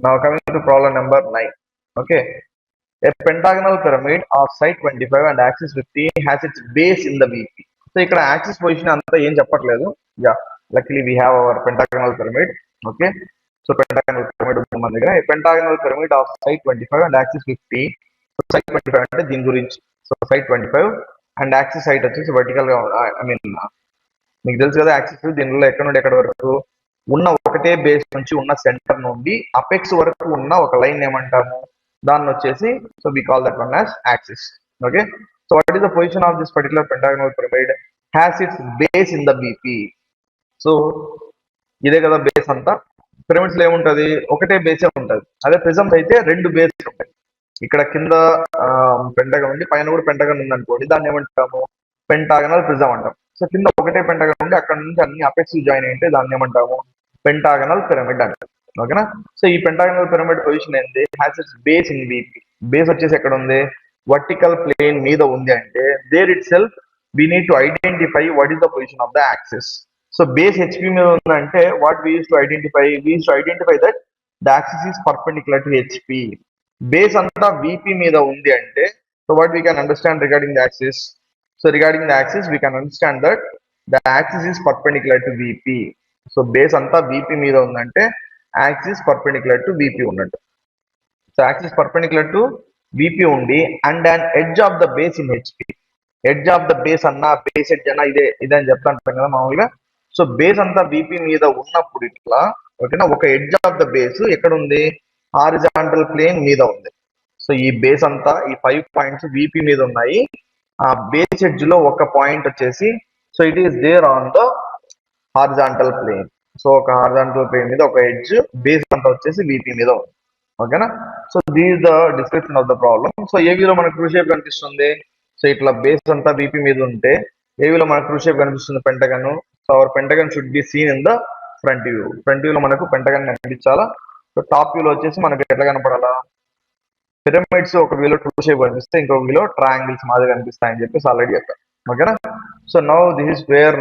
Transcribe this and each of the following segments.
Now coming to problem number 9. Okay. A pentagonal pyramid of side 25 and axis 50 has its base in the VP. So ఇక్కడ axis position అంతా ఏం చెప్పట్లేదు. Yeah, luckily we have our pentagonal pyramid. Okay. So pentagonal pyramid ఉంది మన దగ్గర. A pentagonal pyramid of side 25 and axis 50. So side 25 అంటే దీని గురించి. So side 25 and axis height వచ్చేసి vertical గా I mean మీకు తెలుసు కదా యాక్సిస్ దీనిలో ఎక్కడ నుండి ఎక్కడ వరకు ఉన్న ఒకటే బేస్ నుంచి ఉన్న సెంటర్ నుండి అపెక్స్ వరకు ఉన్న ఒక లైన్ ఏమంటాము దాన్ని వచ్చేసి so we call that one as axis. Okay, so what is the position of this particular pentagonal pyramid has its base in the VP. So ఇదే కదా బేస్ అంతా. పిరమిడ్స్ లో ఏముంటది, ఒకటే బేసే ఉంటది. అదే ప్రిజమ్స్ అయితే రెండు బేస్ ఉంటాయి. ఇక్కడ కింద పెంటగన్ ఉంది, పైన కూడా పెంటగన్ ఉంది అనుకోండి, దాన్ని ఏమంటాము పెంటాగనల్ ప్రిజమ్ అంటాం. సో కింద ఒకటే పెంటగన్ ఉండి అక్కడ నుంచి అన్ని అపెక్స్ జాయిన్ అయితే దాన్ని ఏమంటాము పెంటాగనల్ పిరమిడ్ అంటారు. ఓకేనా. సో ఈ పెంటాగనల్ పిరమిడ్ పొజిషన్ ఏంటి, has its base in VP. Base వచ్చేసి ఎక్కడ ఉంది, వర్టికల్ ప్లేన్ మీద ఉంది అంటే there itself we need to identify what is the position of the axis. So base HP మీద ఉందంటే what we use to identify, we use to identify that the axis is perpendicular to HP. Base అంతా VP మీద ఉంది అంటే so what we can understand regarding the axis. So regarding the axis we can understand that the axis is perpendicular to VP. So base అంతా VP మీద ఉందంటే axis perpendicular to VP ఉన్నట్టు. So axis perpendicular to VP ఉండి and and edge of the base in HP. Edge of the base అన్న base edge అన్న ఇదే అని చెప్తా అంటాం కదా మామూలుగా. సో బేస్ అంతా విపి మీద ఉన్నప్పుడు ఇట్లా ఓకేనా, ఒక ఎడ్జ్ ఆఫ్ ద బేస్ ఎక్కడ ఉంది, హారిజాంటల్ ప్లేన్ మీద ఉంది. సో ఈ బేస్ అంతా ఈ 5 పాయింట్స్ విపి మీద ఉన్నాయి. ఆ బేస్ ఎడ్జ్ లో ఒక పాయింట్ వచ్చేసి so it is there on the horizontal plane. So ఒక హారిజాంటల్ ప్లేన్ మీద ఒక ఎడ్జ్, బేస్ అంతా వచ్చేసి విపి మీద ఉంది. ఓకేనా. So these the description of the problem. So ఏవిలో మనకు ట్రూ షేప్ కనిపిస్తుంది. సో ఇట్లా బేస్ అంతా విపి మీద ఉంటే ఏవిలో మనకు ట్రూ షేప్ కనిపిస్తుంది pentagon. So our pentagon should be seen in the front view. Front వ్యూలో మనకు పెంటగన్ కనిపించాలా. సో టాప్ వ్యూలో వచ్చేసి మనకు ఎట్లా కనపడాలా, పిరమిడ్స్ ఒక వ్యూలో ట్రూ షేప్ కనిపిస్తే ఇంకొక వ్యూలో ట్రయాంగిల్స్ మాదిరి కనిపిస్తాయని చెప్పేసి ఆల్రెడీ చెప్పాను. ఓకేనా. So now this is where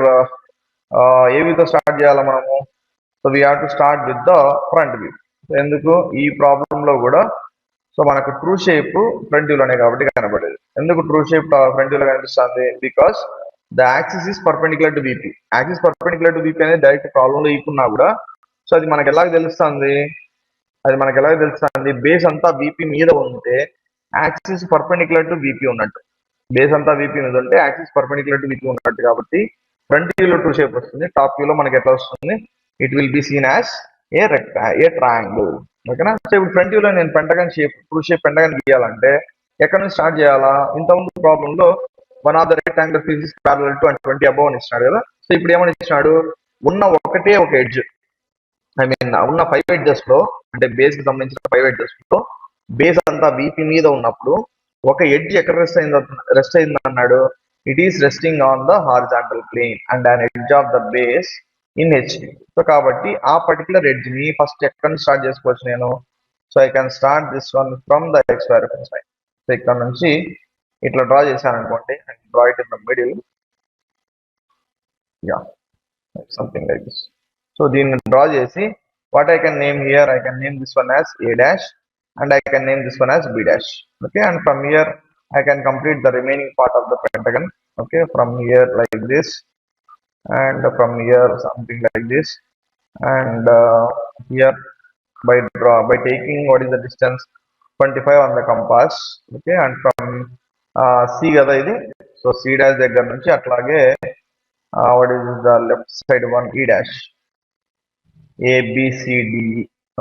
a వ్యూతో స్టార్ట్ చేయాలా మనము. So we have to start with the front view. ఎందుకు ఈ ప్రాబ్లంలో కూడా సో మనకు ట్రూ షేప్ ఫ్రంట్ వ్యూలోనే కాబట్టి కనబడేది. ఎందుకు ట్రూ షేప్ ఫ్రంట్ వ్యూలో కనిపిస్తుంది, because the axis is perpendicular to VP. Axis perpendicular to VP అనేది డైరెక్ట్ ప్రాబ్లంలో ఇకున్నా కూడా సో అది మనకు ఎలాగ తెలుస్తుంది, బేస్ అంతా విపి మీద ఉంటే యాక్సిస్ పర్పెండిక్యులర్ టు విపి ఉన్నట్టు. బేస్ అంతా విపి మీద ఉంటే యాక్సిస్ పర్పెండిక్యులర్ టు విపి ఉన్నట్టు కాబట్టి ఫ్రంట్ వ్యూలో ట్రూ షేప్ వస్తుంది. టాప్ వ్యూలో మనకి ఎట్లా వస్తుంది, it will be seen as a triangle. ఓకేనా. సో ఇప్పుడు ఫ్రంట్ వ్యూలో నేను pentagon shape true shape pentagon గీయాలంటే ఎక్కడ నుంచి స్టార్ట్ చేయాలా. ఇంతకుముందు ప్రాబ్లంలో one of the rectangular features parallel to 20 above అని ఇచ్చినాడు కదా. సో ఇప్పుడు ఏమని ఇచ్చినాడు, ఉన్న ఒకటే ఒక ఎడ్జ్, ఐ మీన్ ఉన్న 5 ఎడ్జెస్ లో అంటే బేస్ కి సంబంధించిన 5 ఎడ్జెస్ లో బేస్ అంతా విపి మీద ఉన్నప్పుడు ఒక ఎడ్జ్ ఎక్కడ రెస్ట్ అయింది అన్నాడు, it is resting on the horizontal plane and an edge of the base in HP. So కాబట్టి ఆ పర్టికులర్ ఎడ్జ్ ని ఫస్ట్ ఎక్కడ నుంచి స్టార్ట్ చేసుకోవచ్చు నేను. So I can start this one from the X reference line. So ఇక్కడ నుంచి ఇట్లా డ్రా చేశాను అనుకోండి, draw it in the middle, yeah something like this. So దీన్ని డ్రా చేసి what I can name here, I can name this one as a dash and I can name this one as B dash. Okay, and from here I can complete the remaining part of the pentagon. Okay, from here like this, and from here something like this, and here by taking what is the distance 25 on the compass. Okay, and from C kada idi, so C dash దగ్గర నుంచి అట్లాగే what is the left side one E dash, A B C D.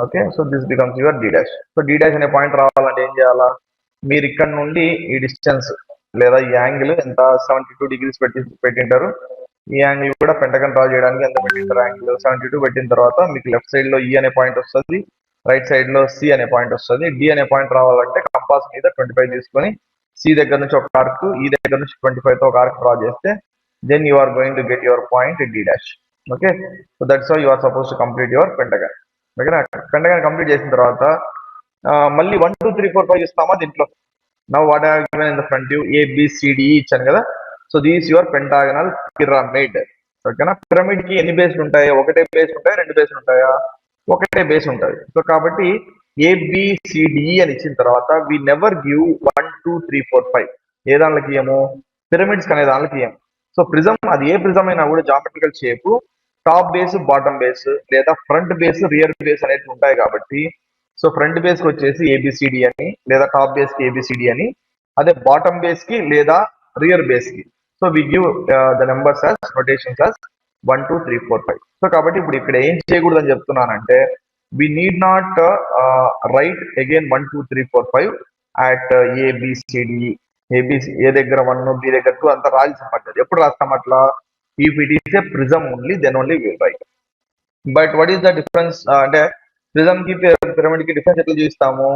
Okay, so this becomes your D dash. So D dash అనే point రావాలంటే ఏం చేయాలా, మీరు ఇక్కడ నుండి ఈ డిస్టెన్స్ లేదా ఈ యాంగిల్ ఎంత 72 degrees పెట్టింటారు. ఈ యాంగిల్ కూడా పెంటగన్ డ్రా చేయడానికి ఎంత పెట్టింటారు, యాంగిల్ 72 పెట్టిన తర్వాత మీకు లెఫ్ట్ సైడ్ లో ఈ అనే పాయింట్ వస్తుంది, రైట్ సైడ్ లో సి అనే పాయింట్ వస్తుంది. డి అనే పాయింట్ రావాలంటే కంపాస్ మీద 25 తీసుకొని సి దగ్గర నుంచి ఒక ఆర్క్, ఈ దగ్గర నుంచి 25 తో ఒక ఆర్క్ డ్రా చేస్తే then you are going to get your point D dash. Okay, so that's how you are suppose to complete your pentagon. Pentagon complete చేసిన తర్వాత మళ్ళీ 1 2 3 4 5 ఇస్తామా దీంట్లో. Now what have given in the front view ABCD ఇచ్చాను కదా. So these your pentagonal pyramid. ఓకేనా. Pyramid కి ఎన్ని బేస్లు ఉంటాయి, ఒకటే బేస్ ఉంటాయా, 2 బేస్లు ఉంటాయా, ఒకటే బేస్ ఉంటుంది. సో కాబట్టి ఏబిసిడిఈ అని ఇచ్చిన తర్వాత వి నెవర్ గివ్ 1 2 3 4 5 ఏ దానిలోకి ఇయ్యము, పిరమిడ్స్ అనే దానిలోకి ఇయ్యము. సో ప్రిజం అది ఏ ప్రిజం అయినా కూడా geometrical shape top base bottom base లేదా ఫ్రంట్ బేస్ రియర్ బేస్ అనేది ఉంటాయి కాబట్టి, సో ఫ్రంట్ బేస్ కి వచ్చేసి ఏబిసిడి అని లేదా టాప్ బేస్ కి ఏబిసిడి అని, అదే బాటమ్ బేస్ కి లేదా రియర్ బేస్ కి so we give the numbers as notations as 1 2 3 4 5. So కాబట్టి ఇప్పుడు ఇక్కడ ఏం చేయకూడదని చెప్తున్నానంటే, we need not write again 1 2 3 4 5 at ABCD. ABC A దగ్గర 1 బి దగ్గర 2 అంతా రాయాల్సిన పడ్డది. ఎప్పుడు రాస్తాం అట్లా? If it is a prism only then only will right. But what is the difference అంటే ప్రిజం కి పిరమిడ్ కి డిఫరెన్స్ ఎట్లా చూస్తాము?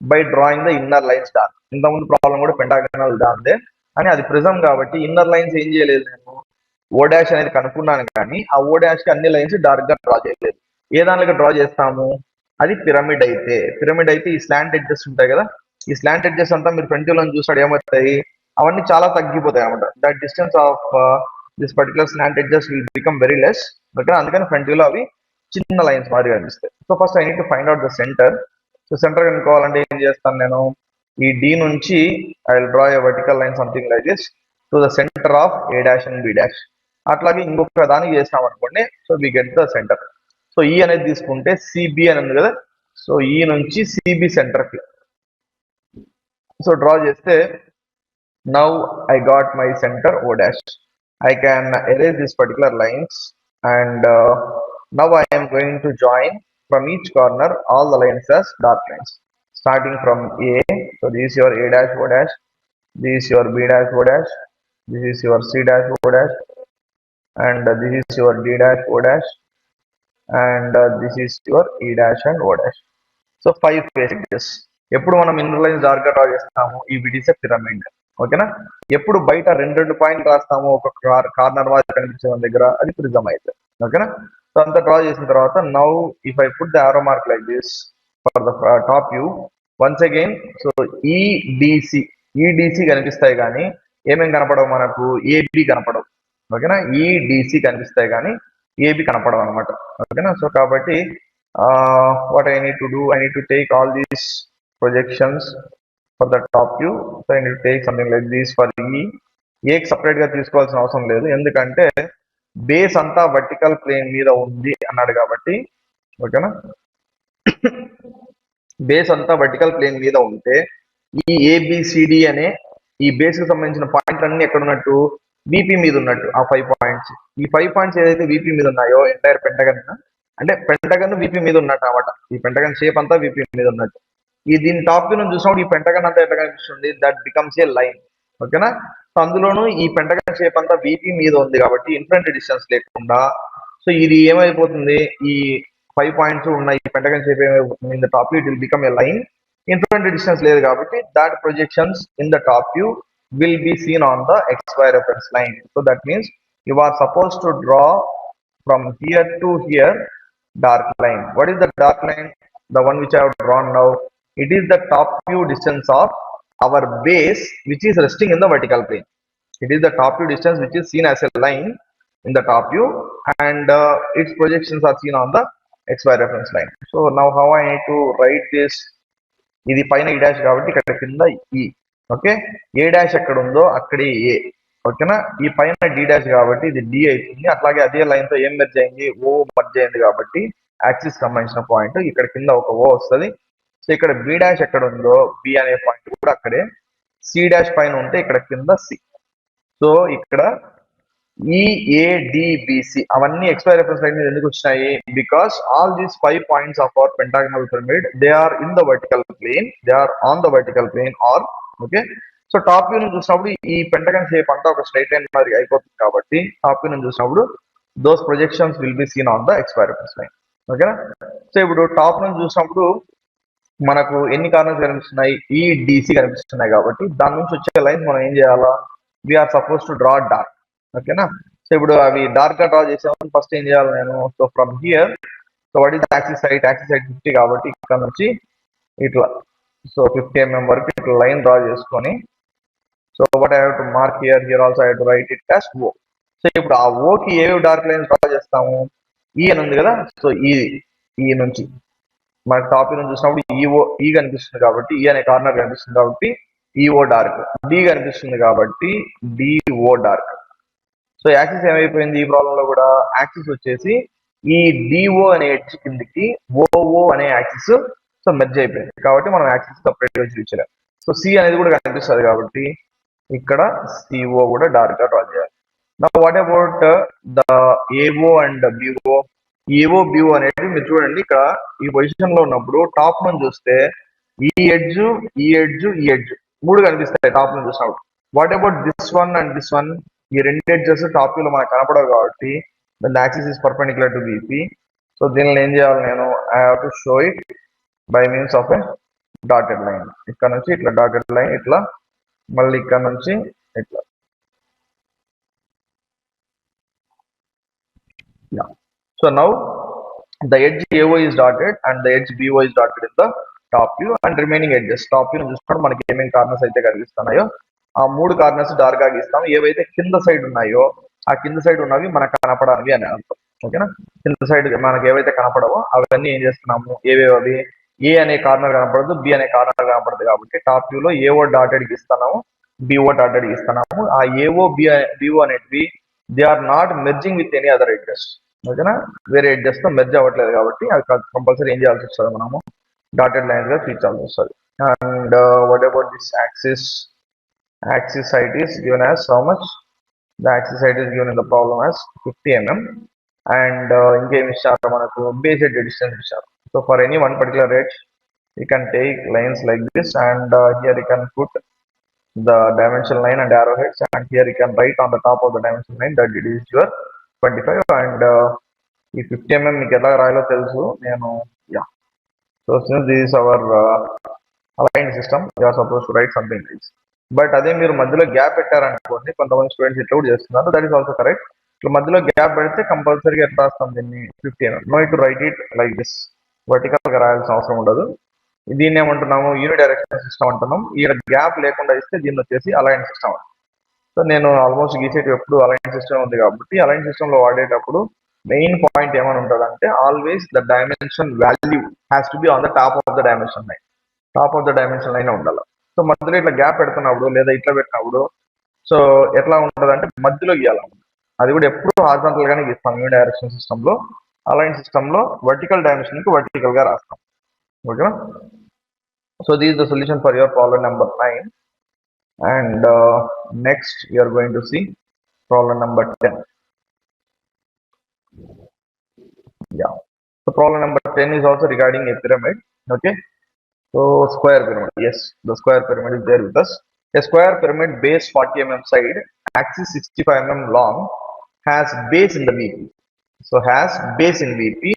By drawing the inner lines dark. ఇంతకుముందు ప్రాబ్లం కూడా పెంటాగనల్ దాందే అని, అది ప్రిజం కాబట్టి ఇన్నర్ లైన్స్ ఏం చేయలేదు నేను, ఓ డాష్ అనేది కనుక్కున్నాను కానీ ఆ ఓ డాష్ కి అన్ని లైన్స్ డార్క్ గా డ్రా చేయలేదు. ఏ దానిలో డ్రా చేస్తాము? అది పిరమిడ్ అయితే ఈ స్లాంట్ ఎడ్జెస్ ఉంటాయి కదా, ఈ స్లాంట్ ఎడ్జెస్ అంతా మీరు ఫ్రంట్ లో చూసాడు ఏమవుతాయి, అవన్నీ చాలా తగ్గిపోతాయి అన్నమాట. That distance of this particular slant edges will become very less. Okay, అందుకని ఫ్రంట్ లో అవి చిన్న లైన్స్ మాదిరిగా కనిపిస్తాయి. So first I need to find out the centre. So center కనుక్కోవాలంటే ఏం చేస్తాను నేను, ఈ డి నుంచి I will draw a vertical line something like this to the center of A dash and B dash. అట్లాగే ఇంకొక దానికి చేసినాం అనుకోండి, so we get the centre. So ఈ అనేది తీసుకుంటే సిబి అని ఉంది కదా, సో ఈ నుంచి సిబి సెంటర్ కి సో డ్రా చేస్తే now I got my centre oh dash. I can erase these particular lines, and now I am going to join from each corner all the lines as dark lines starting from A. So this is your A dash O dash, this is your B dash O dash, this is your C dash O dash, and this is your D dash O dash, and this is your E dash and O dash. So 5 faces. ఎప్పుడు మనం inner lines dark గా draw చేస్తాము, ఈ VIT is a pyramid. ఓకేనా? ఎప్పుడు బయట రెండు రెండు పాయింట్లు రాస్తాము ఒక కార్నర్ వాజ్ కనిపించే దగ్గర, అది ప్రిజం అయితే. ఓకేనా? సో అంతా డ్రా చేసిన తర్వాత now if I put the ఆరో mark like this for the top view once again, so EDC EDC కనిపిస్తాయి కానీ ఏమేమి కనపడవు మనకు, ఏబి కనపడవు. ఓకేనా? ఈడిసి కనిపిస్తాయి కానీ ఏబి కనపడవు అనమాట. ఓకేనా? సో కాబట్టి what I need to do, I need to take all these projections for the top view. So I need to take something like this for E. A separate గా తీసుకోవాల్సిన అవసరం లేదు, ఎందుకంటే బేస్ అంతా వర్టికల్ ప్లేన్ మీద ఉంది అన్నాడు కాబట్టి. ఓకేనా? బేస్ అంతా వర్టికల్ ప్లేన్ మీద ఉంటే ఈ ఏబిసిడి అనే ఈ బేస్ కి సంబంధించిన పాయింట్లు అన్ని ఎక్కడ ఉన్నట్టు, విపి మీద ఉన్నట్టు. ఆ 5 పాయింట్స్, ఈ 5 పాయింట్స్ ఏదైతే విపి మీద ఉన్నాయో ఎంటైర్ పెంటగన్, అంటే పెంటగన్ విపి మీద ఉన్నట్టు అనమాట. ఈ పెంటగన్ షేప్ అంతా విపి మీద ఉన్నట్టు. ఈ దీని టాప్ వ్యూ నుంచి చూసినప్పుడు ఈ పెంటగన్ అంతా ఎట్లా కనిపిస్తుంది, దట్ బికమ్స్ ఏ లైన్. ఓకేనా? సో అందులోనూ ఈ పెంటగన్ షేప్ అంతా విపి మీద ఉంది కాబట్టి ఇన్ఫినిట్ డిస్టెన్స్ లేకుండా, సో ఇది ఏమైపోతుంది, ఈ 5 పాయింట్స్ ఉన్న ఈ పెంటగన్ షేప్ ఏమైపోతుంది, in the top view it will become a line. Infinite distance లేదు కాబట్టి that projections in the top view will be seen on the xy reference line. So that means you are supposed to draw from here to here dark line. What is the dark line? The one which I have drawn now. It is the top view distance of our base which is resting in the vertical plane. It is the top view distance which is seen as a line in the top view, and its projections are seen on the xy reference line. So now how I need to write this? ఇది పైన ఈ dash కాబట్టి ఇక్కడ కింద ఈ. Okay, ఏ dash ఎక్కడ ఉందో అక్కడే ఏ. ఓకేనా? ఈ పైన డి డాష్ కాబట్టి ఇది డి అవుతుంది. అట్లాగే అదే లైన్ తో ఏం మెర్జ్ అయింది, ఓ మెర్జ్ అయింది కాబట్టి యాక్సిస్ సంబంధించిన పాయింట్ ఇక్కడ కింద ఒక ఓ వస్తుంది. సో ఇక్కడ బి డాష్ ఎక్కడ ఉందో బి అనే పాయింట్ కూడా అక్కడే. సి డాష్ పైన ఉంటే ఇక్కడ కింద సి. సో ఇక్కడ ఈఏడిబిసి అవన్నీ ఎక్స్వై రిఫరెన్స్ లైన్ మీద ఎందుకు వచ్చినాయి? Because all these 5 points of our pentagonal pyramid they are in the vertical plane, they are on the vertical plane are. Okay, so top view నుంచి చూసినప్పుడు ఈ పెంటగన్ షేప్ అంతా ఒక స్ట్రైట్ లైన్ మాదిరి అయిపోతుంది కాబట్టి టాప్ వ్యూ నుంచి చూసినప్పుడు those projections will be seen on the XY reference line. ఓకేనా? సో ఇప్పుడు టాప్ నుంచి చూసినప్పుడు మనకు ఎన్ని కార్నర్స్ కనిపిస్తున్నాయి, ఈడిసి కనిపిస్తున్నాయి కాబట్టి దాని నుంచి వచ్చే లైన్స్ మనం ఏం చేయాలా, we're supposed to draw dark. ఓకేనా? సో ఇప్పుడు అవి డార్క్ గా డ్రా చేసాము. ఫస్ట్ ఏం చేయాలి నేను, so from here, so what is axis height 50 కాబట్టి ఇక్కడ నుంచి ఇట్లా, సో 50 mm వరకు ఇట్లా లైన్ డ్రా చేసుకొని, so what I have to mark here, here also I have to write it as O. So ఇప్పుడు ఆ ఓ కి ఏవి డార్క్ లైన్స్ డ్రా చేస్తాము, ఈ అని ఉంది కదా, సో ఈ నుంచి మనకి టాప్ వ్యూ నుంచి చూసినప్పుడు ఈ కనిపిస్తుంది కాబట్టి ఈ అనే కార్నర్ కనిపిస్తుంది కాబట్టి ఈఓ డార్క్, డి కనిపిస్తుంది కాబట్టి డిఓ డార్క్. సో యాక్సిస్ ఏమైపోయింది ఈ ప్రాబ్లం లో కూడా, యాక్సిస్ వచ్చేసి ఈ డిఓ అనే ఎడ్జ్ కిందకి ఓఓ అనే యాక్సిస్ సో మెర్జ్ అయిపోయింది కాబట్టి మనం యాక్సిస్ సపరేట్ గా చూపించలేం. సో సి అనేది కూడా కనిపిస్తుంది కాబట్టి ఇక్కడ సిఓ కూడా డార్క్ గా డ్రా చేయాలి. నా what about the AO and BO? AO BO అనేది మీరు చూడండి ఇక్కడ ఈ పొజిషన్ లో ఉన్నప్పుడు టాప్ నుంచి చూస్తే ఈ ఎడ్జ్ ఈ ఎడ్జ్ ఈ ఎడ్జ్ మూడు కనిపిస్తాయి టాప్ నుంచి చూసినప్పుడు. What about this one and this one? ఈ రెండు ఎడ్జెస్ టాప్ వ్యూ లో మనకు కనపడవు కాబట్టి the axis is perpendicular to BP. So దీనిలో ఏం చేయాలి నేను, I have to show it by means of a dotted line. ఇక్కడ నుంచి ఇట్లా డాటెడ్ లైన్, ఇట్లా మళ్ళీ ఇక్కడ నుంచి ఇట్లా. Yeah. So now the edge AO is dotted and the edge BO is dotted in the top view and remaining edges. Top view చూసుకుంటే మనకి ఏమేమి కార్నర్స్ అయితే కనిపిస్తున్నాయో ఆ మూడు కార్నర్స్ డార్క్ గా గీస్తాం. ఏవైతే కింద సైడ్ ఉన్నాయో ఆ కింద సైడ్ ఉన్నవి మనకు కనపడాలి అని అర్థం. ఓకేనా? కింద సైడ్ మనకి ఏవైతే కనపడవో అవన్నీ ఏం చేస్తున్నాము, ఏవేవి అవి, ఏ అనే కార్నర్ కనపడదు, బి అనే కార్నర్ కనపడదు కాబట్టి టాప్ వ్యూ లో ఏఓ డాటెడ్ గీస్తున్నాము, బిఓ డాటెడ్ గీస్తున్నాము. ఆ ఏఓ బిఓ అనేటివి they are not merging with any other edges. ఓకేనా? వేరే ఎడ్జెస్ తో మెర్జ్ అవ్వట్లేదు కాబట్టి అది కంపల్సరీ ఏం చేయాల్సి వస్తుంది, మనము డాటెడ్ లైన్స్ గా తీర్చాల్సి వస్తుంది. And what about this axis? Axis height is given as how much? The axis height is given in the problem as 50 mm. And ఇంకేం ఇచ్చారు మనకు, base edge distance ఇచ్చారు. So for any one particular edge you can take lines like this and here you can put the dimension line and arrowheads, and here you can write on the top of the dimension line that it is your 25 and ఈ 50 mm మీకు ఎలా రాయాలో తెలుసు నేను. Yeah. So since this is our aligned system, you are supposed to write something like this. But అదే మీరు మధ్యలో gap పెట్టారనుకోండి, కొంతమంది స్టూడెంట్స్ ఇట్లా కూడా చేస్తున్నారు, దట్ ఈస్ ఆల్సో కరెక్ట్. ఇట్లా మధ్యలో గ్యాప్ పెడితే కంపల్సరీగా ఎట్లా రాస్తాం దీన్ని, 50 mm. No to write it like this, vertical గా రాయాల్సిన అవసరం ఉండదు. దీన్ని ఏమంటున్నాము, యూని డైరెక్షన్ సిస్టమ్ అంటున్నాం. ఇక్కడ గ్యాప్ లేకుండా ఇస్తే దీన్ని వచ్చేసి అలైన్ సిస్టమ్. సో నేను ఆల్మోస్ట్ గీసేటి ఎప్పుడు అలైన్ సిస్టమ్ ఉంది కాబట్టి అలైన్ సిస్టమ్ లో వాడేటప్పుడు మెయిన్ పాయింట్ ఏమని ఉంటుంది అంటే, always the dimension value has to be on the top of the dimension line. Top of the dimension line ఉండాలి. సో మధ్యలో ఇట్లా గ్యాప్ పెడుతున్నప్పుడు లేదా ఇట్లా పెట్టినప్పుడు సో ఎట్లా ఉంటుంది అంటే మధ్యలో గీయాలి. అది కూడా ఎప్పుడు హారిజాంటల్ గానే గీస్తాం యూని డైరెక్షన్ సిస్టమ్ లో. అలైన్ సిస్టమ్ లో వర్టికల్ డైమెన్షన్ కి వర్టికల్ గా రాస్తాం. ఓకేనా? So this is the solution for your problem number 9. And next you are going to see problem number 10. Yeah. So problem number 10 is also regarding a pyramid. Okay. So square pyramid. Yes, the square pyramid is there with us. A square pyramid base 40 mm side, axis 65 mm long, has base in the VP. So has base in VP.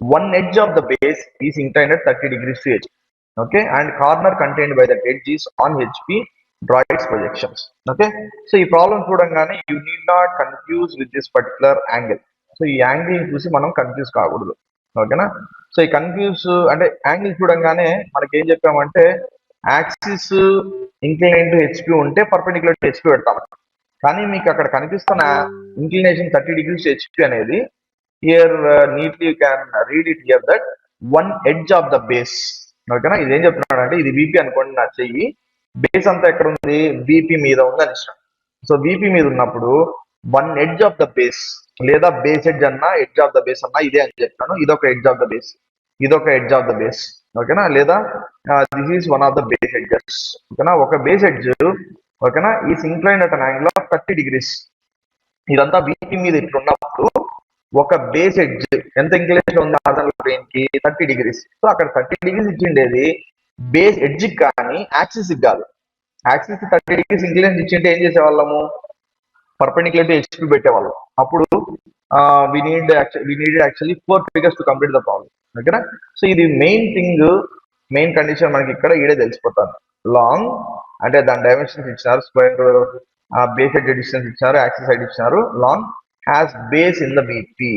One edge of the base is inclined at 30 degrees to HP. Okay, and corner contained by that edge is on HP. Draw its projections. Okay. So ఈ problem చూడంగానే you need not confuse with this particular angle. So ఈ angle చూసి మనం confuse కాకూడదు. ఓకేనా? So ఈ confuse అంటే angle చూడంగానే మనకి ఏం చెప్పామంటే, యాక్సిస్ ఇంక్లైన్ టు హెచ్పి ఉంటే పర్పెండిక్యులర్ టు హెచ్పి పెడతాం. కానీ మీకు అక్కడ కనిపిస్తున్న ఇంక్లినేషన్ 30 degrees హెచ్పి అనేది here neatly you can read it here that one edge of the base. ఓకేనా? ఇది ఏం చెప్తున్నాడు అంటే, ఇది బీపీ అనుకోండి నా చెయ్యి, బేస్ అంతా ఎక్కడ ఉంది, బీపీ మీద ఉంది అని ఇష్టం. సో బీపీ మీద ఉన్నప్పుడు one edge of the base లేదా బేస్ ఎడ్జ్ అన్నా ఎడ్జ్ ఆఫ్ ద బేస్ అన్నా ఇదే అని చెప్తాను. ఇదొక ఎడ్జ్ ఆఫ్ ద బేస్, ఇదొక ఎడ్జ్ ఆఫ్ ద బేస్. ఓకేనా? లేదా this is one of the base edges. ఓకేనా? ఒక బేస్ ఎడ్జ్ ఓకేనా is inclined at an angle of 30 degrees. ఇదంతా బీపీ మీద ఇట్లున్నప్పుడు ఒక బేస్ ఎడ్జ్ ఎంత ఇంక్లైన్ ఉంది హారిజాంటల్ ప్లేన్ కి, 30 degrees. సో అక్కడ 30 degrees ఇచ్చిండేది బేస్ ఎడ్జ్ కానీ యాక్సిస్ కాదు. యాక్సిస్ 30 degrees ఇంక్లైన్ ఇచ్చింటే ఏం చేసేవాళ్ళము, పర్పెండిక్యులర్ టు హెచ్పి పెట్టేవాళ్ళం. అప్పుడు we needed actually 4 figures to complete the problem. ఓకేనా? సో ఇది మెయిన్ థింగ్, మెయిన్ కండిషన్ మనకి ఇక్కడ ఈడే తెలిసిపోతాను. లాంగ్ అంటే దాని డైమెన్షన్స్ ఇచ్చినారు, స్క్వేర్ బేస్ హెడ్ డిస్టెన్స్ ఇచ్చినారు, యాక్సిస్ హైట్ ఇచ్చినారు. Long has base in the BP.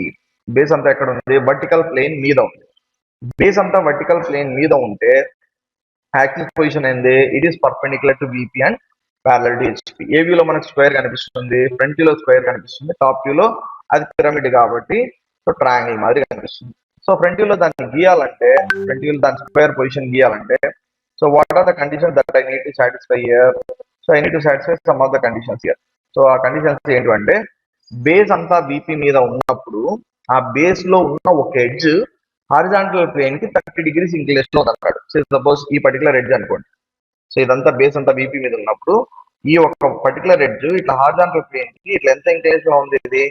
Base అంతా ఎక్కడ ఉంది, వర్టికల్ ప్లేన్ మీద ఉంది. బేస్ అంతా వర్టికల్ ప్లేన్ మీద ఉంటే యాక్సిస్ పొజిషన్ ఏంది, it is perpendicular to VP and parallel to HP. ఏ వ్యూలో మనకు స్క్వేర్ కనిపిస్తుంది, ఫ్రంట్ వ్యూలో స్క్వేర్ కనిపిస్తుంది, టాప్ వ్యూలో అది పిరమిడ్ కాబట్టి సో ట్రయాంగిల్ మాదిరి కనిపిస్తుంది. సో ఫ్రంట్ వ్యూ లో దాన్ని గీయాలంటే, ఫ్రంట్ వ్యూ లో దాని స్క్వేర్ పొజిషన్ గీయాలంటే, so what are the conditions that I need to satisfy here? So I need to satisfy some of the conditions here. So ఆ conditions ఏంటంటే, base అంతా VP మీద ఉన్నప్పుడు ఆ బేస్ లో ఉన్న ఒక ఎడ్జ్ హారిజాంటల్ ప్లేన్ కి 30 degrees ఇంక్లినేషన్ లో అన్నాడు. సో సపోజ్ ఈ పర్టికులర్ ఎడ్జ్ అనుకోండి. సో ఇదంతా బేస్ అంతా బీపీ మీద ఉన్నప్పుడు ఈ ఒక పర్టికులర్ ఎడ్జ్ ఇట్లా హారిజాంటల్ ప్లేన్ కి ఇట్లా ఎంత ఇంక్లినేషన్ లో ఉంది? ఇది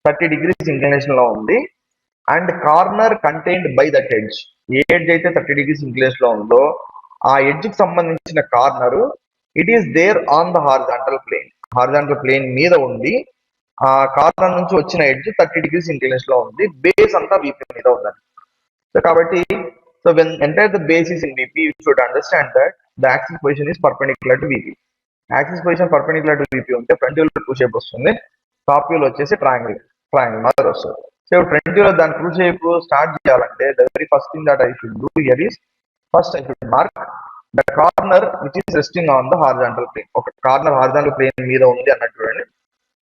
30 degrees ఇంక్లినేషన్ లో ఉంది. And corner contained by that edge, A edge అయితే 30 degrees ఇంక్లినేషన్ లో ఉందో ఆ ఎడ్జ్ కి సంబంధించిన corner it is there on the horizontal plane. Horizontal plane మీద ఉండి ఆ కార్నర్ నుంచి వచ్చిన ఎడ్జ్ 30 degrees ఇంక్లినేషన్ లో ఉంది. బేస్ అంతా బీపీ మీద ఉందండి. సో కాబట్టి so when enter the base is in BP, you should understand that the axis position is perpendicular to BP. Axis position perpendicular to BP ఉంటే front view లో two shape వస్తుంది, top view లో వచ్చేసి triangle మాదిరి వస్తుంది. So ఇప్పుడు front view లో దాని టూ షేప్ స్టార్ట్ చేయాలంటే the very first thing that I should do here is first I should mark the corner which is resting on the horizontal plane. ఒక corner horizontal plane మీద ఉంది అన్నట్టు చూడండి.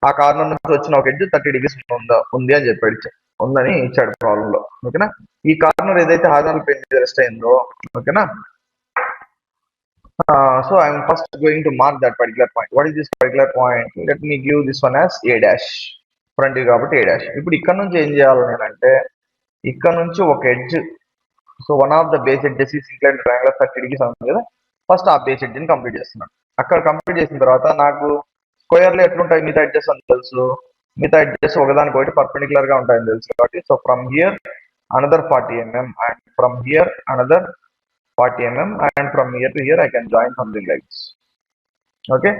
ఆ corner నుంచి వచ్చిన ఒక ఎడ్జ్ 30 degrees ఉంది అని చెప్పాడు, ఉందని ఇచ్చాడు ప్రాబ్లం లో. ఓకేనా, ఈ కార్నర్ ఏదైతే హారిజాంటల్ ప్లేన్ మీద రెస్ట్ అయిందో, ఓకేనా, so I'm first going to mark that particular point. What is this particular point? Let me give this one as a dash. Front కాబట్టి a dash. ఇప్పుడు ఇక్కడ నుంచి ఏం చేయాలి నేనంటే, ఇక్కడ నుంచి ఒక edge, so one of the base edges is inclined triangular 30 degrees ఉంది కదా, ఫస్ట్ ఆ బేస్ ఎడ్జ్ ని కంప్లీట్ చేస్తున్నాను. అక్కడ కంప్లీట్ చేసిన తర్వాత నాకు స్క్వేర్ లో ఎట్లుంటాయి మిగతా ఎడ్జెస్ అని తెలుసు, మిగతా ఎడ్జెస్ ఒకదానికొకటి పర్పెండిక్యులర్ గా ఉంటాయని తెలుసు కాబట్టి, so from here another 40 mm and from here another 40 mm and from here to here I can join something like this. Okay,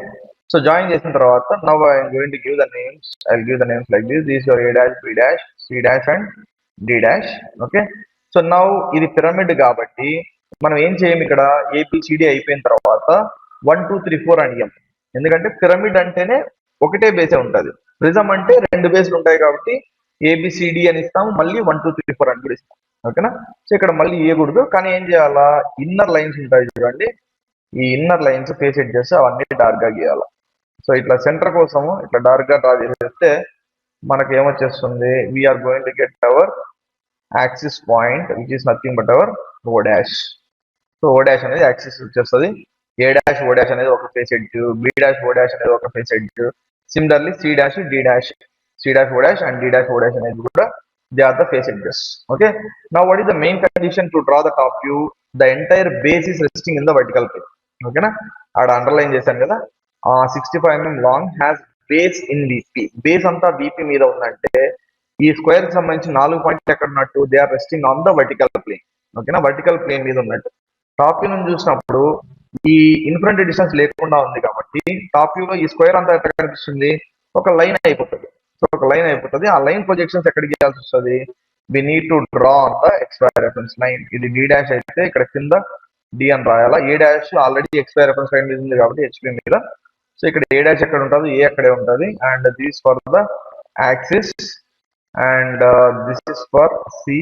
so join చేసిన తర్వాత now I am going to give the names. I'll give the names like this. These are a dash, b dash, c dash and d dash. Okay, so now ఇది pyramid కాబట్టి మనం ఏం చేయం, ఇక్కడ A B C D అయిపోయిన తర్వాత 1 2 3 4 అని ఇయ్యం. ఎందుకంటే పిరమిడ్ అంటేనే ఒకటే బేసే ఉంటుంది, ప్రిజం అంటే రెండు బేస్లు ఉంటాయి కాబట్టి ఏబిసిడి అని ఇస్తాము, మళ్ళీ 1 2 3 4 అని కూడా ఇస్తాం. ఓకేనా, సో ఇక్కడ మళ్ళీ ఇవ్వకూడదు, కానీ ఏం చేయాలా, ఇన్నర్ లైన్స్ ఉంటాయి చూడండి, ఈ ఇన్నర్ లైన్స్ ఫేస్ ఎడ్ చేస్తే అవన్నీ డార్క్ గా గీయాలి. సో ఇట్లా సెంటర్ కోసము ఇట్లా డార్క్ గా డ్రా చేసేస్తే మనకి ఏమొచ్చేస్తుంది, we are going to get our axis point which is nothing but our O dash. So O dash అనేది యాక్సిస్ వచ్చేస్తుంది, ఏ డాష్ ఓ డాష్ అనేది ఒక face edge, B dash O dash అనేది ఒక face edge, similarly C dash D dash, C dash O dash and D dash O dash అనేది కూడా they are the face edges. Okay, now what is the main condition to draw the top view? The entire base is resting in the vertical plane. Okay na, ada underline చేశాను కదా, 65 mm long has base in VP. Base అంతా VP మీద ఉందంటే ఈ square కి సంబంధించి 4 పాయింట్లు ఎక్కడ ఉన్నట్టు, they are resting on the vertical plane. ఓకేనా, వర్టికల్ ప్లేన్ మీద ఉన్నట్టు. టాప్ వ్యూ నుంచి చూసినప్పుడు ఈ ఇన్ఫ్రంట్ డిస్టెన్స్ లేకుండా ఉంది కాబట్టి టాప్ వ్యూ లో ఈ స్క్వేర్ అంతా ఎక్కడ కనిపిస్తుంది, ఒక లైన్ అయిపోతుంది. సో ఒక లైన్ అయిపోతుంది, ఆ లైన్ ప్రొజెక్షన్స్ ఎక్కడికి చేయాల్సి వస్తుంది, we need to draw on the XY reference line. ఇది డి డాష్ అయితే ఇక్కడ కింద డి అని రాయాలా, A dash already XY reference line మీద ఉంది కాబట్టి హెచ్పి మీద. సో ఇక్కడ ఏ డాష్ ఎక్కడ ఉంటుంది, ఏ అక్కడే ఉంటుంది, and this for the axis and this is for C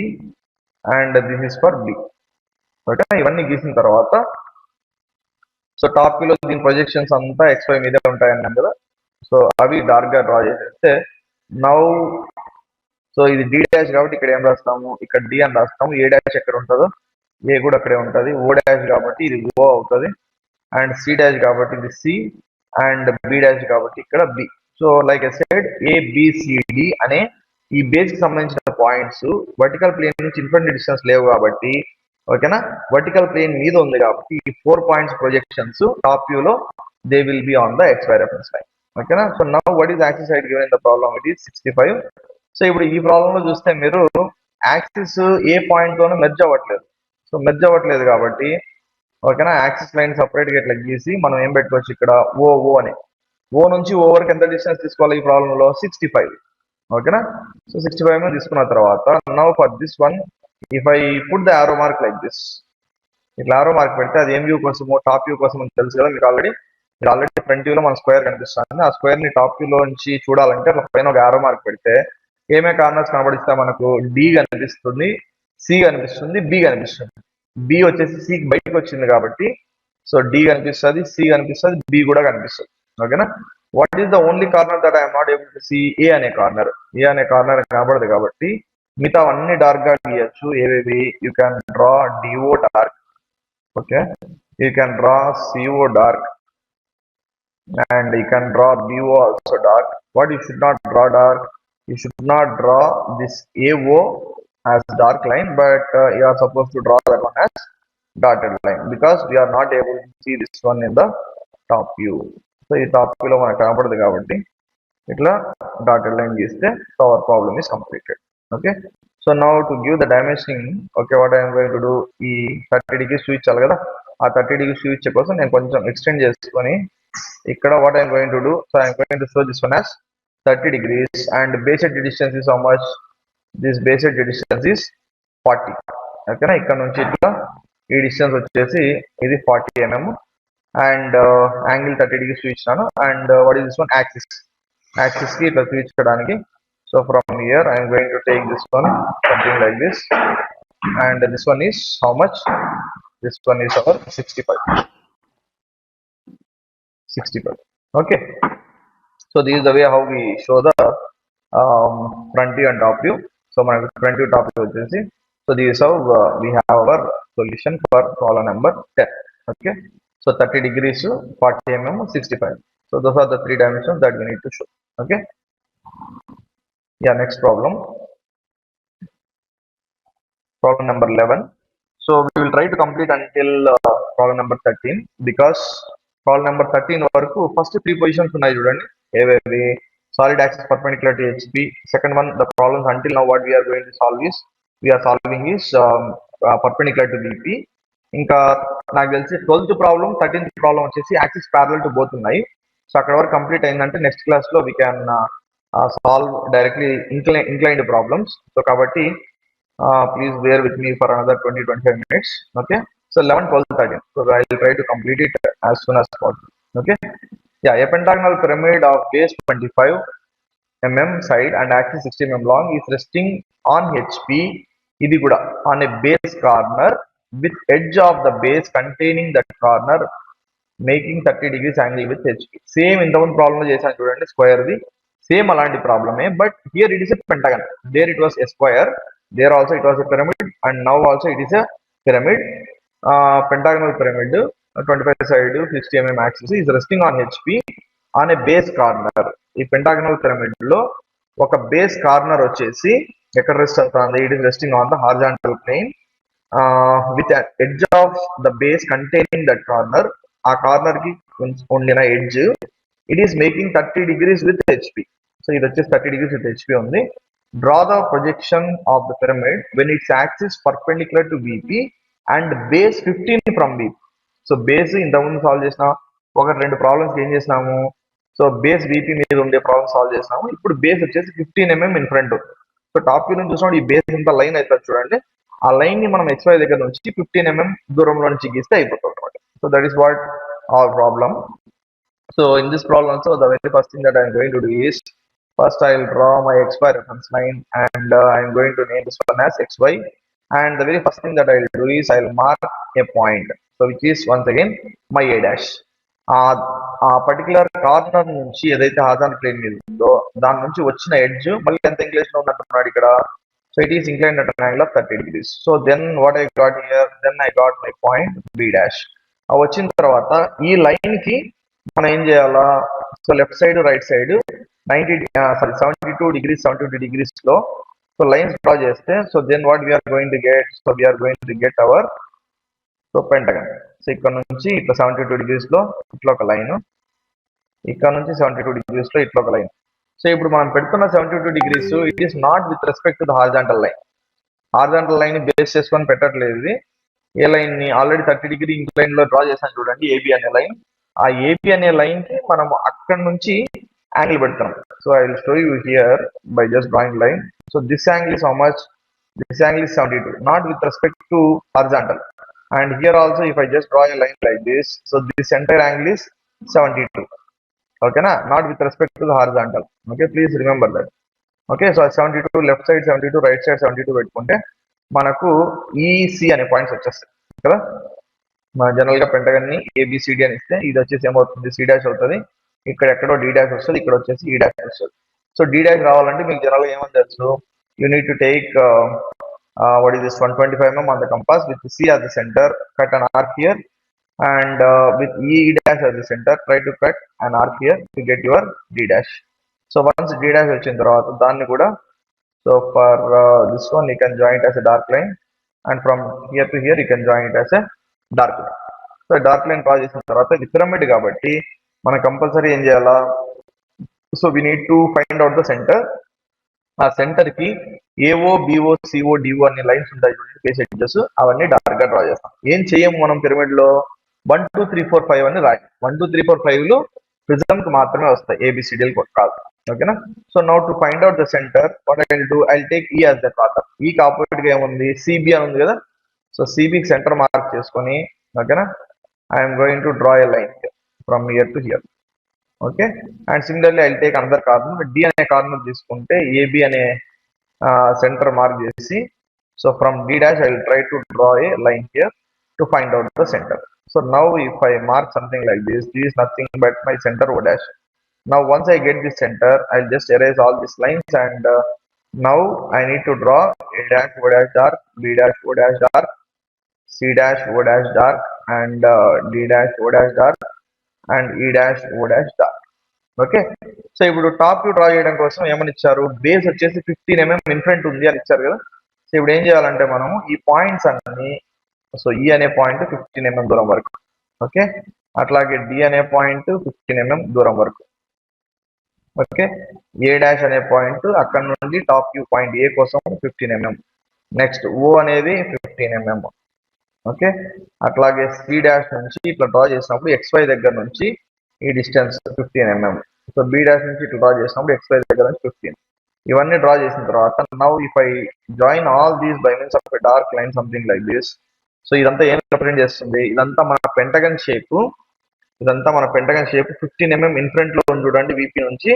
and this is for B. Okay, ఇవన్నీ గీసిన తర్వాత సో టాప్ లో దీని ప్రొజెక్షన్స్ అంతా ఎక్స్వై మీదే ఉంటాయన్నాం కదా, సో అవి డార్క్ గా డ్రా చేసేస్తే నౌ, సో ఇది డి డాష్ కాబట్టి ఇక్కడ ఏం రాస్తాము, ఇక్కడ డి అని రాస్తాము, ఏ డాష్ ఎక్కడ ఉంటుందో ఏ కూడా అక్కడే ఉంటుంది, ఓ డాష్ కాబట్టి ఇది ఓ అవుతుంది, అండ్ సి డాష్ కాబట్టి ఇది సి, అండ్ బి డాష్ కాబట్టి ఇక్కడ B. So like I said ABCD అనే ఈ బేస్ కి సంబంధించిన పాయింట్స్ వర్టికల్ ప్లేన్ నుంచి ఇన్ఫినిట్ డిస్టెన్స్ లేవు కాబట్టి, ఓకేనా, వర్టికల్ ప్లేన్ మీద ఉంది కాబట్టి ఈ 4 పాయింట్స్ ప్రొజెక్షన్స్ టాప్ వ్యూ లో they will be on the XY reference line. ఓకేనా, so now what is axis height given in the problem, it is 65. So ఇప్పుడు ఈ ప్రాబ్లమ్ లో చూస్తే మీరు యాక్సిస్ ఏ పాయింట్ తోనూ మెర్జ్ అవ్వట్లేదు. సో మెర్జ్ అవ్వట్లేదు కాబట్టి, ఓకేనా, యాక్సిస్ లైన్ సపరేట్ గా ఇట్లా గీసి మనం ఏం పెట్టుకోవచ్చు, ఇక్కడ ఓ ఓ అని, ఓ నుంచి ఓ వరకు ఎంత డిస్టెన్స్ తీసుకోవాలి ఈ ప్రాబ్లమ్ లో, 65. ఓకేనా, సో 65 తీసుకున్న తర్వాత now for this one if I put the ఆరో మార్క్ లైక్ దిస్, ఇట్లా ఆరో మార్క్ పెడితే అది ఏం వ్యూ కోసము, టాప్ వ్యూ కోసం అని తెలుసు కదా మీకు ఆల్రెడీ. ఫ్రంట్ వ్యూ లో మన స్క్వేర్ కనిపిస్తుంది, ఆ స్క్వేర్ ని టాప్ వ్యూ లో నుంచి చూడాలంటే పైన ఒక ఆరో మార్క్ పెడితే ఏమే కార్నర్స్ కనబడిస్తే మనకు డి కనిపిస్తుంది, సి కనిపిస్తుంది, బి కనిపిస్తుంది. బి వచ్చేసి సి బయటకు వచ్చింది కాబట్టి సో డి కనిపిస్తుంది, సి కనిపిస్తుంది, బి కూడా కనిపిస్తుంది. ఓకేనా, what is the only corner that I'm not able to see, A అనే కార్నర్. ఏ అనే కార్నర్ కనబడదు కాబట్టి మిగతా అన్ని డార్క్ గా గీయచ్చు. ఏవేవి you can draw DO dark, okay, you can draw CO dark, and you can draw BO also dark. What you should not draw dark, you should not draw this AO as dark line, but you are supposed to draw that one as dotted line, because we are not able to see this one in the top view. So ఈ top view లో మనకు కనపడదు కాబట్టి ఇట్లా dotted line గీస్తే our problem is completed. Okay, so now to give the dimensioning, okay, what I am going to do, ఈ 30 degrees switch చాలు కదా, ఆ 30 degrees switch కోసం నేను కొంచెం ఎక్స్టెండ్ చేసుకొని ఇక్కడ what I am going to do, so I am going to show this one as 30 degrees, and base edge distance is how much, this base edge distance is 40. ఓకేనా, ఇక్కడ నుంచి ఇట్లా ఈ డిస్టెన్స్ వచ్చేసి ఇది 40 mm, అండ్ యాంగిల్ 30 degrees చూపించాను. And what is this one, axis కి ఇట్లా చూపించడానికి. So from here I'm going to take this one something like this, and this one is how much, this one is our 65. Okay, so this is the way how we show the front view and top view. So my front view, top view వచ్చేసి, so this is how we have our solution for problem number 10. Okay, so 30 degrees, 40 mm, 65. So those are the three dimensions that we need to show. Okay, yeah, next problem number 11. So we will try to complete until problem number 13, because problem number 13 వరకు first three positions ఉన్నాయి చూడండి, ఏవేవి, solid axis perpendicular to HP. Second one, the problems until now what we are going to solve is, we are solving is perpendicular to VP. ఇంకా నాకు తెలిసి 12th problem 13th problem వచ్చేసి axis parallel to both ఉన్నాయి. So అక్కడ వరకు complete అయిందంటే next class లో we can solve directly inclined problems. So కాబట్టి please bear with me for another 20-25 minutes. Okay, so 11, 12, 13, so I will try to complete it as soon as possible. Okay, yeah, a pentagonal pyramid of base 25 mm side and axis 60 mm long is resting on HP, ఇది కూడా on a base corner with edge of the base containing that corner making 30 degrees angle with HP. Same ఇంతకుముందు problem లో చేశాను చూడండి, square the same అలాంటి ప్రాబ్లమే, but here it is a pentagon. There it was a square, there also it was a pyramid, and now also it is a pyramid, pentagonal pyramid, 25 side 60 mm axis is resting on HP on a base corner. ఈ pentagonal pyramid లో ఒక base corner వచ్చేసి ఎక్కడ rest అవుతుంది, it is resting on the horizontal plane with edge of the base containing that corner. ఆ corner కి ఉండిన edge it is making 30 degrees with HP. So ఇది వచ్చేసి 30 degrees with HP ఉంది. Draw the projection of the pyramid when its axis perpendicular to VP and base 15 from VP. So base ఇంతకుముందు solve చేసిన ఒక రెండు problems ఏం చేసినాము, so base VP మీద ఉండే ప్రాబ్లమ్ సాల్వ్ చేసినాము. ఇప్పుడు బేస్ వచ్చేసి 15 mm in front. So top view నుంచి చూసినప్పుడు ఈ బేస్ ఇంత లైన్ అవుతుంది చూడండి, ఆ లైన్ ని మనం XY దగ్గర నుంచి 15 mm దూరంలో నుంచి గీస్తే అయిపోతుంది అనమాట. So that is what hour problem. So in this problem also, the very first thing that I am going to do is, first I will draw my XY reference line, and I am going to name this one as XY. And the very first thing that I will do is I will mark a point, so which is once again my A dash. ఆ particular corner నుంచి ఏదైతే horizontal plane మీద ఉందో దాని నుంచి వచ్చిన edge మళ్ళీ ఎంత ఇంక్లైన్ ఉన్నట్టున్నాడు ఇక్కడ. So it is incline at an angle of 30 degrees. So then what I got here, then I got my point B dash. వచ్చిన తర్వాత ఈ లైన్ కి మనం ఏం చేయాలా, so left side right side 72 degrees లో సో లైన్స్ డ్రా చేస్తే, so then what we're going to get, so we're going to get our so pentagon. So ఇక్కడ నుంచి ఇట్లా 72 degrees లో ఇట్లా ఒక లైన్, ఇక్కడ నుంచి 72 degrees లో ఇట్లా ఒక లైన్. సో ఇప్పుడు మనం పెడుతున్న 72 degrees it is not with respect to the horizontal line. Horizontal line base చేసుకొని పెట్టట్లేదు ఇది. ఏ లైన్ ని ఆల్రెడీ 30 degree ఇంక్లైన్ లో డ్రా చేశాను చూడండి, AB అనే లైన్. ఆ ఏపీ అనే లైన్ కి మనం అక్కడ నుంచి యాంగిల్ పెడతాం. So I will show you here by just drawing line. So this angle is how much, this angle is 72, not with respect to horizontal. And here also if I just draw a line like this, so this entire angle is 72. ఓకేనా, not with respect to the horizontal. Okay, please remember that. Okay, so 72 left side 72 right side 72 పెట్టుకుంటే మనకు ఈసి అనే points వచ్చేస్తాయి కదా. మన general గా pentagon ని ABCD అని ఇస్తే ఇది వచ్చేసి ఏమవుతుంది, C డాష్ అవుతుంది. ఇక్కడ ఎక్కడో D డాష్ వస్తుంది, ఇక్కడ వచ్చేసి E డాష్ వస్తుంది. సో D డాష్ రావాలంటే మీకు జనరల్ గా ఏమని తెలుసు, you need to take what is this 125 mm on the compass with C as the center, cut an arc here, and with E dash as the center, try to cut an arc here to get your D dash. So once D dash వచ్చిన తర్వాత దాన్ని కూడా, so for this one you can join it as a dark line, and from here to here you can join it as a dark line. So dark line draw చేసిన తర్వాత ఇది pyramid కాబట్టి మనం compulsory ఏం చేయాలా, so we need to find out the centre. ఆ centre కి AO BO CO DO అనే లైన్స్ ఉంటాయి చూడండి, ఫేస్ ఎడ్జెస్, అవన్నీ డార్క్ గా డ్రా చేస్తాం. ఏం చేయము మనం పిరమిడ్ లో 1 2 3 4 5 అని రాయి. 1 2 3 4 5 లు ప్రిజమ్ కి మాత్రమే వస్తాయి, ఏబిసిడీలు కాదు. ఓకేనా. So now to find out the centre what I will do, I take ఈ యాజ్ ద కార్నర్. ఈ కి ఆపోజిట్ గా ఏముంది, సిబి అని ఉంది కదా. సో సిబికి సెంటర్ మార్క్ చేసుకొని, ఓకేనా, I'm going to draw a line from here to here. Okay. And similarly I take another corner, D అనే కార్నర్ తీసుకుంటే ఏబి అనే సెంటర్ మార్క్ చేసి, so from D dash I will try to draw a line here to find out the centre. So now if I mark something like this is nothing but my center O dash. Now once I get this center, I'll just erase all these lines, and now I need to draw A dash O dash dark, B dash O dash dark, C dash O dash dark, and D dash O dash dark, and E dash O dash dark. Okay. So ఇప్పుడు top to draw చేయడం కోసం ఏమని ఇచ్చారు, base వచ్చేసి 15 mm in front ఉంది అని ఇచ్చారు కదా. సో ఇప్పుడు ఏం చేయాలంటే మనము ఈ పాయింట్స్ అన్ని, సో ఈ అనే పాయింట్ 15 mm దూరం వరకు, ఓకే, అట్లాగే డి అనే పాయింట్ 15 mm దూరం వరకు, ఓకే, ఏ డాష్ అనే పాయింట్ అక్కడ నుండి టాప్ వ్యూ పాయింట్ ఏ కోసం 15 mm, నెక్స్ట్ ఓ అనేది 15 mm, ఓకే, అట్లాగే సి డాష్ నుంచి ఇట్లా డ్రా చేసినప్పుడు XY దగ్గర నుంచి ఈ distance 15 mm. So B dash నుంచి ఇట్లా డ్రా చేసినప్పుడు XY దగ్గర నుంచి 15. ఇవన్నీ డ్రా చేసిన తర్వాత now if I join all these by means of dark line something like this. So ఇదంతా ఏం రిప్రజెంట్ చేస్తుంది, ఇదంతా మన పెంటగన్ షేప్, ఇదంతా మన pentagon shape 15 mm in front లో ఉంది చూడండి విపి నుంచి.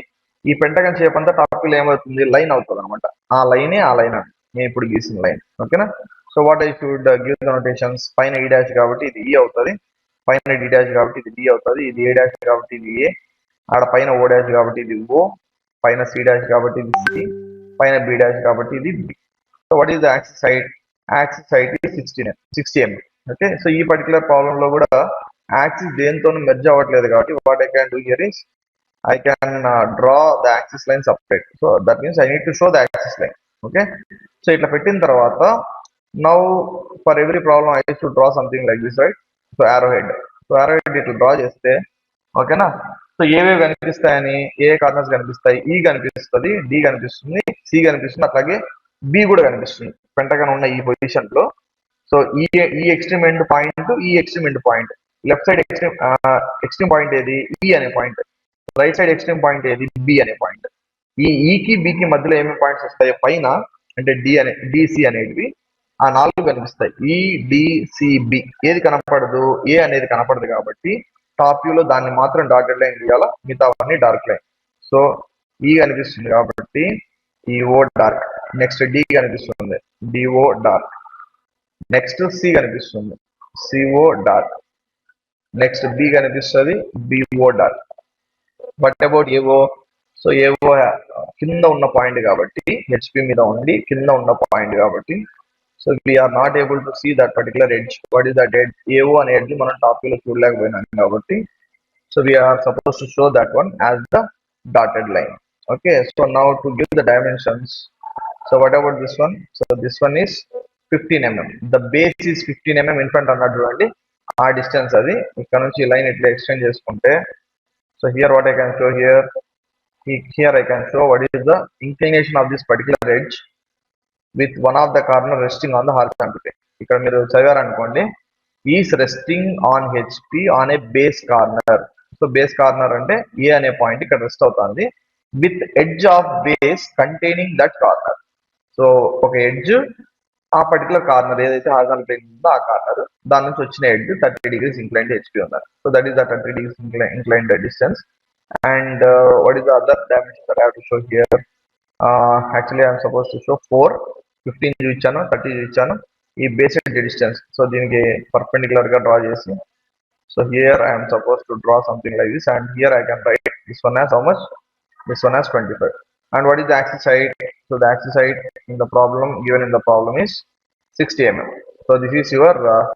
ఈ పెంటగన్ షేప్ అంతా టాప్ లో ఏమవుతుంది, లైన్ అవుతుంది అనమాట. ఆ లైనే ఆ లైన్ అండి నేను ఇప్పుడు గీసిన లైన్, ఓకేనా. So what I should give the notations, పైన ఈ డాష్ కాబట్టి ఇది ఈ అవుతుంది, పైన డి డాష్ కాబట్టి ఇది డి అవుతుంది, ఇది ఏ డాష్ కాబట్టి ఇది ఏ, ఆడ పైన ఓ డాష్ కాబట్టి ఇది ఓ, పైన సి డాష్ కాబట్టి ఇది సి, పైన బి డాష్ కాబట్టి ఇది B. So what is the axis side, axis side 60 mm. Okay. So ఈ పర్టికులర్ ప్రాబ్లమ్ లో కూడా యాక్సిస్ దేనితోనూ మెర్జ్ అవ్వట్లేదు కాబట్టి what I can do here is I can draw the axis line separate. So that means I need to show the axis line. Okay. So ఇట్లా పెట్టిన తర్వాత now for every problem I should draw something like this, right. So arrow head, so arrow head ఇట్లా draw చేస్తే, ఓకేనా. So ఏవేవి కనిపిస్తాయని, ఏ corners కనిపిస్తాయి, ఈ కనిపిస్తుంది, డి కనిపిస్తుంది, సి కనిపిస్తుంది, అట్లాగే బి కూడా కనిపిస్తుంది పెంటగన్ ఉన్న ఈ పొజిషన్ లో. సో ఈ ఎక్స్ట్రీమ్ ఎండ్ పాయింట్, ఈ extreme end point, left side extreme point ఏది, ఈ అనే point, right side extreme point ఏది, బి అనే పాయింట్. ఈ ఈకి బికి మధ్యలో ఏమేమి పాయింట్స్ వస్తాయి పైన అంటే డిసి అనేటివి, ఆ 4 కనిపిస్తాయి. ఈడిసిబి ఏది కనపడదు, ఏ అనేది కనపడదు కాబట్టి టాప్ వ్యూ లో దాన్ని మాత్రం డాటెడ్ లైన్ గీయాలా, మిగతావన్నీ డార్క్ లైన్. సో ఈ కనిపిస్తుంది కాబట్టి ఈఓ డార్క్, నెక్స్ట్ డి కనిపిస్తుంది, డిఓ డార్క్, నెక్స్ట్ సి కనిపిస్తుంది, సిఓ డార్క్, నెక్స్ట్ బి కనిపిస్తుంది, బిఓ డార్క్. బట్ అబౌట్ ఏవో, సో ఏవో కింద ఉన్న పాయింట్ కాబట్టి, హెచ్పి మీద ఉండి కింద ఉన్న పాయింట్ కాబట్టి, so we're not able to see that particular edge. What is that edge, AO అనే ఎడ్జ్ మనం టాప్ లో చూడలేకపోయినాం కాబట్టి, so we are supposed to show that one as the dotted line. Okay, so now to give the dimensions, so what about this one, so this one is 15 mm, the base is 15 mm in front అన్నట్టు చూడండి, ఆ distance అది. ఇక్కడ నుంచి line ఇట్లా extend చేసుకుంటే, so here what I can show here I can show what is the inclination of this particular edge with one of the corner resting on the horizontal plane. ఇక్కడ మీరు చదివారనుకోండి, is resting on HP on A base corner. So base corner అంటే A అనే point ఇక్కడ rest అవుతుంది, with edge of base containing that corner. So ఒక edge ఆ particular corner ఏదైతే హారిజాంటల్ ప్లేన్ ఉందో ఆ కార్నర్, దాని నుంచి వచ్చిన ఎడ్జ్ 30 degrees ఇంక్లైన్డ్ హెచ్పి ఉన్నారు. So that is the 30 degrees inclined distance. And what is the other dimension that I have to show here, actually I'm suppose to show 4, 15 చూపించాను, 30 చూపించాను. ఈ basic distance, so దీనికి perpendicular గా draw చేసి, so here I am supposed to draw something like this, and here I can write this one as how much, this one as 25. And what is the axis side, So the axis height in the problem given in the problem is 60 mm. So this is your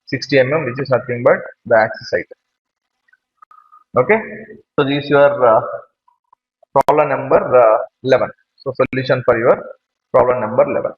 60 mm, which is nothing but the axis height. Okay. So this is your problem number 11. So solution for your problem number 11.